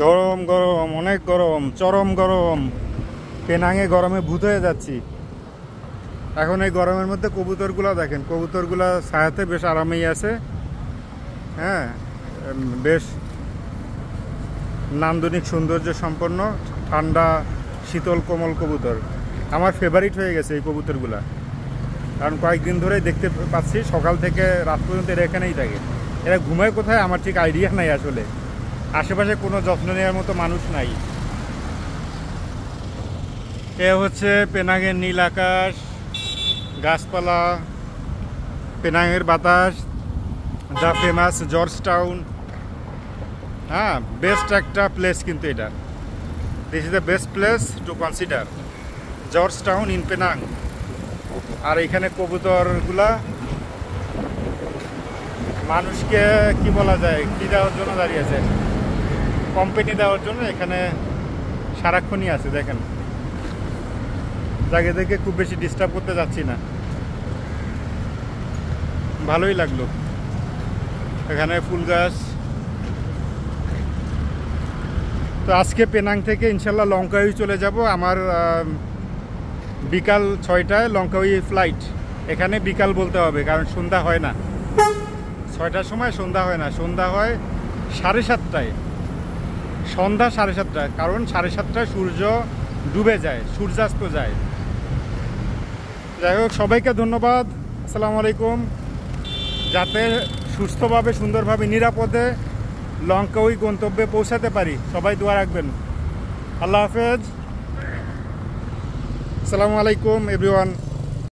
গরম গরম, অনেক গরম, চরম গরম। পেনাঙে গরমে ভূত হয়ে যাচ্ছি। এখন এই গরমের মধ্যে কবুতরগুলো দেখেন, কবুতরগুলা ছায়াতে বেশ আরামেই আছে। হ্যাঁ, বেশ নান্দনিক সৌন্দর্য সম্পন্ন, ঠান্ডা শীতল কোমল কবুতর। আমার ফেভারিট হয়ে গেছে এই কবুতরগুলা, কারণ কয়েকদিন ধরেই দেখতে পাচ্ছি সকাল থেকে রাত পর্যন্ত এরা এখানেই থাকে। এরা ঘুমায় কোথায় আমার ঠিক আইডিয়া নাই আসলে। আশেপাশে কোনো যত্ন নেওয়ার মতো মানুষ নাই। এ হচ্ছে পেনাঙের নীল আকাশ, গাছপালা, পেনাঙের বাতাস, দ্য ফেমাস জর্জ টাউন। হ্যাঁ, বেস্ট একটা প্লেস কিন্তু এটা। This is the best place to consider, George Town in Penang. আর এখানে কবুতরগুলা মানুষকে কি বলা যায়, কি দেওয়ার জন্য দাঁড়িয়ে আছে, কোম্পানি দেওয়ার জন্য এখানে সারাক্ষণই আছে। দেখেন, জায়গা থেকে খুব বেশি ডিস্টার্ব করতে যাচ্ছি না, ভালোই লাগলো। এখানে ফুল গাছ। তো আজকে পেনাং থেকে ইনশাল্লাহ লঙ্কাউই চলে যাব। আমার বিকাল 6টায় লঙ্কাউই ফ্লাইট। এখানে বিকাল বলতে হবে, কারণ সন্ধ্যা হয় না 6টার সময়, সন্ধ্যা হয় না, সন্ধ্যা হয় 7:30টায়। সন্ধ্যা 7:30টায়, কারণ 7:30টায় সূর্য ডুবে যায়, সূর্যাস্ত যায়। যাই হোক, সবাইকে ধন্যবাদ। আসসালামু আলাইকুম। যাতে সুস্থভাবে, সুন্দরভাবে, নিরাপদে লঙ্কাউই গন্তব্যে পৌঁছাতে পারি, সবাই দোয়া রাখবেন। আল্লাহ হাফেজ। আসসালামু আলাইকুম এভরিওয়ান।